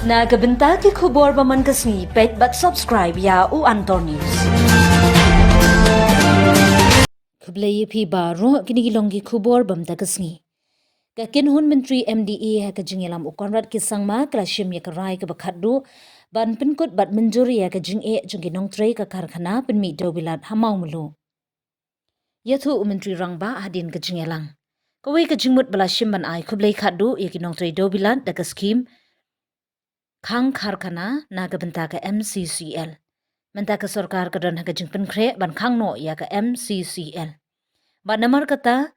Nagabenta ki khubor ba man kasni page but subscribe ya u Antor News. Khublai phi ba ro kini gilongi khubor bam da kasni. Ka kinhun Menteri MDA ha ka jingelam ukonrat ki sangma klashim ya karai ka bakhaddu ban pinkut bat menjuri ya ka jinge jungi Nongtrei ka karkhana penmi dewbilat ha Mawmluh. Yathu Menteri rangba hadin ka jingelang. Kawai ka jingmut balashim ban ai khublai khaddu ya ki Nongtrei dewbilat da ka skim Khang karkhana nagabenta ka MCCL. Menta ka Sorkar ka don haga jingpen kre ban khang no ya ka MCCL. Ba namar kata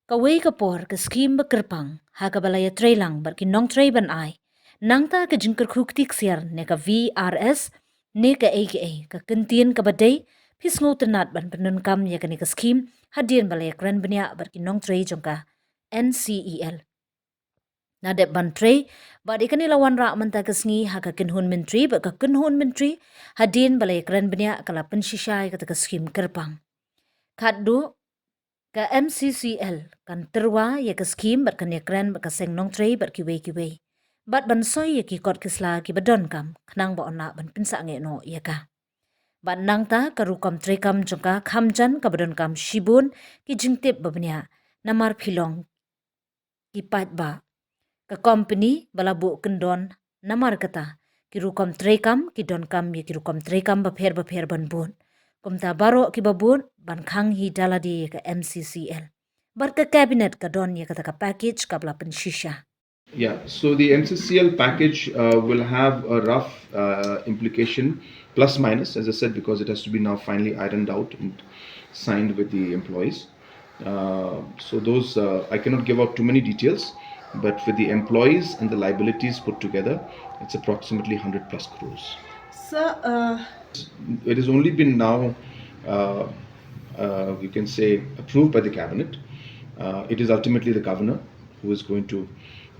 kawai ka por ka skim ba kerpang haga balaya trailang bar ki Nongtrei ban ai. Nangta ka jingkyrkhu Ksiar ne ka VRS ne ka AKA ka kentien ka badai pis ngotenat ban penun kam ya ka ne ka skim hadien balaya kren benya bar ki Nongtrei jongka NCEL. Nadep bantrei badi kani lawan ra menta kesngi haka kinhun menteri ba ka kinhun menteri hadin balai keren benya kala pensishai kata ka skim kerpang kaddu ka MCCL kan terwa ya ka skim bat kan ya keren ba ka seng Nongtrei bat kiwe bat ban soi ya ki kot kisla ki badon kam khnang ba ona ban pinsa nge no ya ka bat nangta ka rukam trekam jongka khamjan ka badon kam shibun ki jingtip babnya namar philong ki pat ba ka company balabu kendon namar kata kirukom trekam kidon kam ye kirukom trekam ba pher ban bun kumta baro ki babun ban khang hi daladi ka MCCL bar ka cabinet ka don ye kata ka package ka bla pen shisha. Yeah, so the MCCL package will have a rough implication, plus minus, as I said, because it has to be now finally ironed out and signed with the employees. So those, I cannot give out too many details, but with the employees and the liabilities put together, it's approximately 100 plus crores. Sir, it has only been now, you can say, approved by the cabinet. It is ultimately the governor who is going to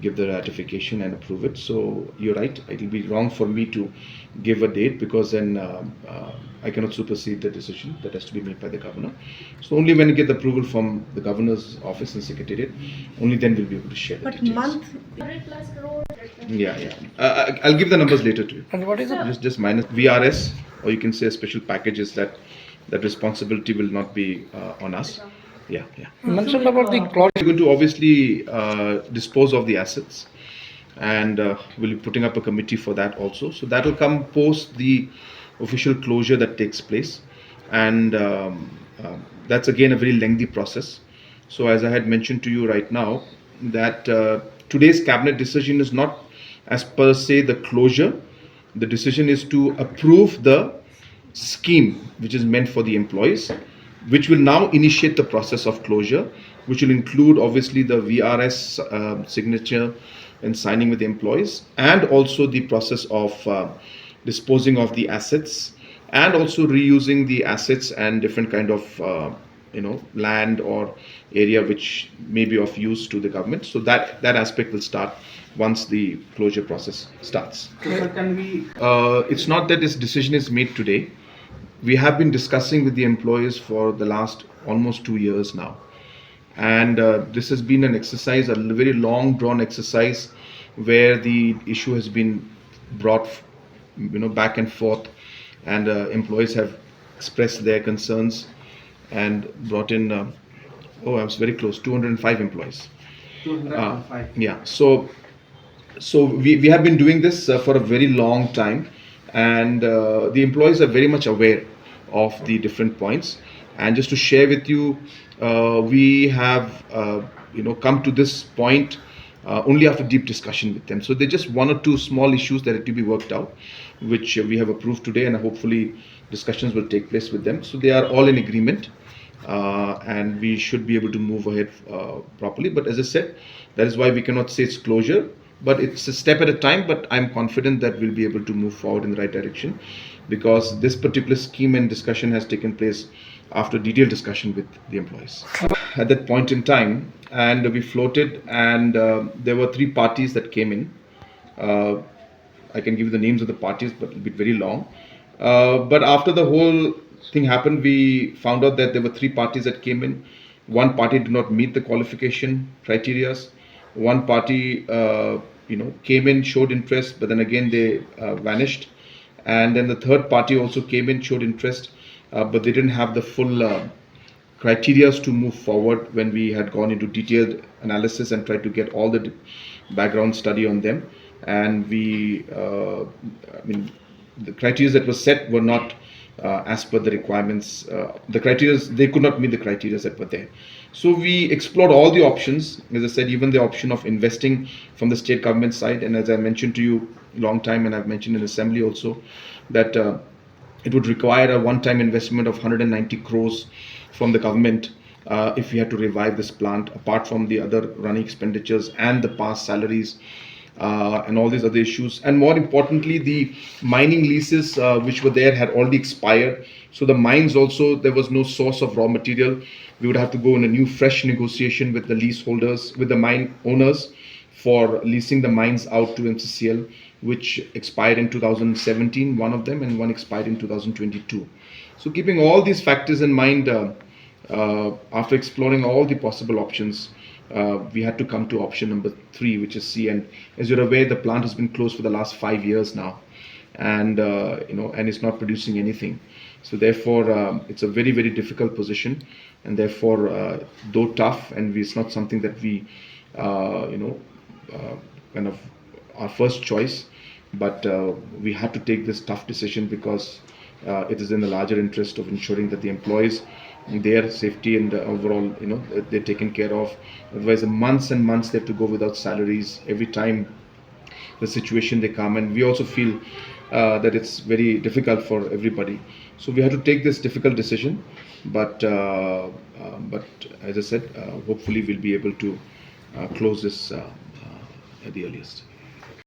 give the ratification and approve it. So you're right, it will be wrong for me to give a date because then I cannot supersede the decision that has to be made by the governor. So only when we get the approval from the governor's office and secretariat, only then we'll be able to share the details. month? Yeah. I'll give the numbers later to you. And what is it? Just minus VRS, or you can say a special package is that responsibility will not be on us. Yeah. You mentioned about the clause. We're going to obviously dispose of the assets, and we'll be putting up a committee for that also. So that will come post the official closure that takes place, and that's again a very lengthy process. So as I had mentioned to you right now, that today's cabinet decision is not as per se the closure. The decision is to approve the scheme which is meant for the employees, which will now initiate the process of closure, which will include obviously the VRS signature and signing with the employees, and also the process of disposing of the assets, and also reusing the assets and different kind of land or area which may be of use to the government. So that aspect will start once the closure process starts. So can we? It's not that this decision is made today. We have been discussing with the employees for the last almost 2 years now, and this has been an exercise, a very long drawn exercise, where the issue has been brought back and forth, and employees have expressed their concerns and brought in I was very close, 205 employees. 205. Yeah, so we have been doing this for a very long time, and the employees are very much aware of the different points. And just to share with you, we have come to this point only after deep discussion with them. So they're just one or two small issues that have to be worked out, which we have approved today, and hopefully discussions will take place with them. So they are all in agreement, and we should be able to move ahead properly. But as I said, that is why we cannot say it's closure, but it's a step at a time. But I'm confident that we'll be able to move forward in the right direction, because this particular scheme and discussion has taken place after detailed discussion with the employees at that point in time. And we floated, and there were 3 parties that came in. I can give you the names of the parties, but it'll be very long. But after the whole thing happened, we found out that there were 3 parties that came in. One party did not meet the qualification criteria. One party, came in, showed interest, but then again they vanished. And then the third party also came in, showed interest, but they didn't have the full criteria to move forward when we had gone into detailed analysis and tried to get all the background study on them. And the criteria that were set were not as per the requirements. The criteria, they could not meet the criteria that were there. So we explored all the options, as I said, even the option of investing from the state government side. And as I mentioned to you long time, and I've mentioned in assembly also, that it would require a one-time investment of 190 crores from the government if we had to revive this plant, apart from the other running expenditures and the past salaries and all these other issues. And more importantly, the mining leases which were there had already expired. So the mines also, there was no source of raw material. We would have to go in a new fresh negotiation with the leaseholders, with the mine owners, for leasing the mines out to MCCL, which expired in 2017, one of them, and one expired in 2022. So keeping all these factors in mind, after exploring all the possible options, we had to come to option number 3, which is C. And as you're aware, the plant has been closed for the last 5 years now, and and it's not producing anything. So therefore, it's a very, very difficult position, and therefore, though tough, and it's not something that we, kind of our first choice, but we had to take this tough decision because it is in the larger interest of ensuring that the employees, their safety and overall, they're taken care of. Otherwise, months and months they have to go without salaries every time the situation they come. And we also feel that it's very difficult for everybody. So we had to take this difficult decision. But as I said, hopefully we'll be able to close this at the earliest.